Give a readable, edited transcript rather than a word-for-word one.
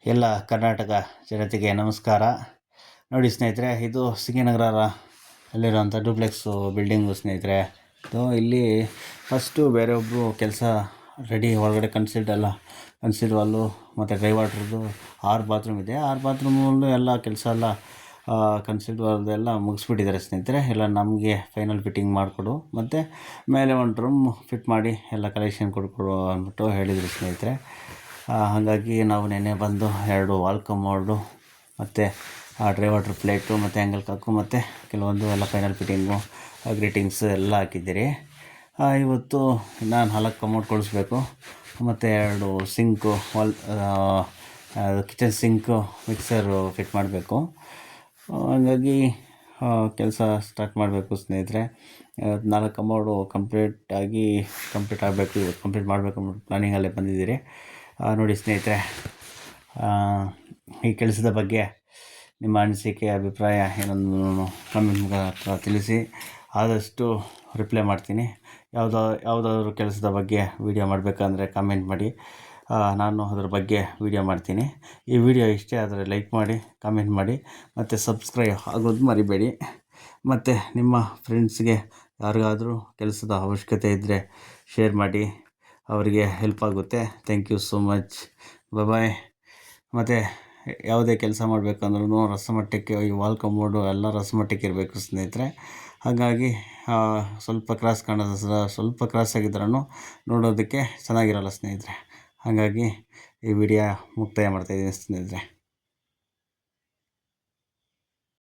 ಎಲ್ಲ ಕರ್ನಾಟಕ ಜನತೆಗೆ ನಮಸ್ಕಾರ. ನೋಡಿ ಸ್ನೇಹಿತರೆ, ಇದು ಸಿಂಗಿನಗರ ಅಲ್ಲಿರುವಂಥ ಡೂಪ್ಲೆಕ್ಸು ಬಿಲ್ಡಿಂಗು ಸ್ನೇಹಿತರೆ. ಇದು ಇಲ್ಲಿ ಫಸ್ಟು ಬೇರೊಬ್ಬರು ಕೆಲಸ ರೆಡಿ ಒಳಗಡೆ ಕನ್ಸಿಲ್ ವಾಲು ಮತ್ತು ಡ್ರೈ ವಾಟ್ರದ್ದು 6 ಬಾತ್ರೂಮ್ ಇದೆ. 6 ಬಾತ್ರೂಮಲ್ಲೂ ಎಲ್ಲ ಕೆಲಸ ಎಲ್ಲ ಕನ್ಸಿಲ್ ವಾಲ್ದೆಲ್ಲ ಮುಗಿಸ್ಬಿಟ್ಟಿದ್ದಾರೆ ಸ್ನೇಹಿತರೆ. ಎಲ್ಲ ನಮಗೆ ಫೈನಲ್ ಫಿಟ್ಟಿಂಗ್ ಮಾಡಿಕೊಡು ಮತ್ತು ಮೇಲೆ ಒಂದು ರೂಮ್ ಫಿಟ್ ಮಾಡಿ ಎಲ್ಲ ಕಲೆಕ್ಷನ್ ಕೊಡ್ಕೊಡು ಅಂದ್ಬಿಟ್ಟು ಹೇಳಿದರು ಸ್ನೇಹಿತರೆ. ಹಾಗಾಗಿ ನಾವು ನೆನ್ನೆ ಬಂದು 2 ವಾಲ್ ಕಮೋಡು ಮತ್ತು ಡ್ರೈ ವಾಟ್ರ್ ಪ್ಲೇಟು ಮತ್ತು ಆ್ಯಂಗಲ್ ಕಾಕು ಮತ್ತು ಕೆಲವೊಂದು ಎಲ್ಲ ಫೈನಲ್ ಫಿಟ್ಟಿಂಗು ಗ್ರೀಟಿಂಗ್ಸು ಎಲ್ಲ ಹಾಕಿದ್ದೀರಿ. ಇವತ್ತು ನಾನು 4 ಕಮೋಡ್ ಕೊಡಿಸ್ಬೇಕು ಮತ್ತು 2 sink kitchen sink mixer fit ಮಾಡಬೇಕು. ಹಾಗಾಗಿ ಕೆಲಸ ಸ್ಟಾರ್ಟ್ ಮಾಡಬೇಕು ಸ್ನೇಹಿತರೆ. 4 ಕಮೋಡು ಕಂಪ್ಲೀಟ್ ಆಗಬೇಕು, ಇವತ್ತು ಕಂಪ್ಲೀಟ್ ಮಾಡಬೇಕು ಪ್ಲಾನಿಂಗಲ್ಲೇ ಬಂದಿದ್ದೀರಿ. ನೋಡಿ ಸ್ನೇಹಿತರೆ, ಈ ಕೆಲಸದ ಬಗ್ಗೆ ನಿಮ್ಮ ಅನಿಸಿಕೆ ಅಭಿಪ್ರಾಯ ಏನನ್ನು ಕಮೆಂಟ್ ಮುಖಾಂತರ ತಿಳಿಸಿ. ಆದಷ್ಟು ರಿಪ್ಲೈ ಮಾಡ್ತೀನಿ. ಯಾವುದಾದ್ರೂ ಕೆಲಸದ ಬಗ್ಗೆ ವೀಡಿಯೋ ಮಾಡಬೇಕಂದ್ರೆ ಕಮೆಂಟ್ ಮಾಡಿ, ನಾನು ಅದರ ಬಗ್ಗೆ ವೀಡಿಯೋ ಮಾಡ್ತೀನಿ. ಈ ವಿಡಿಯೋ ಇಷ್ಟ ಆದರೆ ಲೈಕ್ ಮಾಡಿ, ಕಮೆಂಟ್ ಮಾಡಿ ಮತ್ತು ಸಬ್ಸ್ಕ್ರೈಬ್ ಆಗೋದು ಮರಿಬೇಡಿ. ಮತ್ತು ನಿಮ್ಮ ಫ್ರೆಂಡ್ಸ್ಗೆ ಯಾರಿಗಾದರೂ ಕೆಲಸದ ಅವಶ್ಯಕತೆ ಇದ್ದರೆ ಶೇರ್ ಮಾಡಿ, ಅವರಿಗೆ ಹೆಲ್ಪ್ ಆಗುತ್ತೆ. Thank you so much. Bye. ಮತ್ತು ಯಾವುದೇ ಕೆಲಸ ಮಾಡಬೇಕಂದ್ರೂ ರಸಮಟ್ಟಕ್ಕೆ ಈ ವಾಲ್ ಕಮೋಡು ಎಲ್ಲ ರಸಮಟ್ಟಕ್ಕೆ ಇರಬೇಕು ಸ್ನೇಹಿತರೆ. ಹಾಗಾಗಿ ಸ್ವಲ್ಪ ಕ್ರಾಸ್ ಆಗಿದ್ರೂ ನೋಡೋದಕ್ಕೆ ಚೆನ್ನಾಗಿರಲ್ಲ ಸ್ನೇಹಿತರೆ. ಹಾಗಾಗಿ ಈ ವಿಡಿಯೋ ಮುಕ್ತಾಯ ಮಾಡ್ತಾಯಿದ್ದೀನಿ ಸ್ನೇಹಿತರೆ.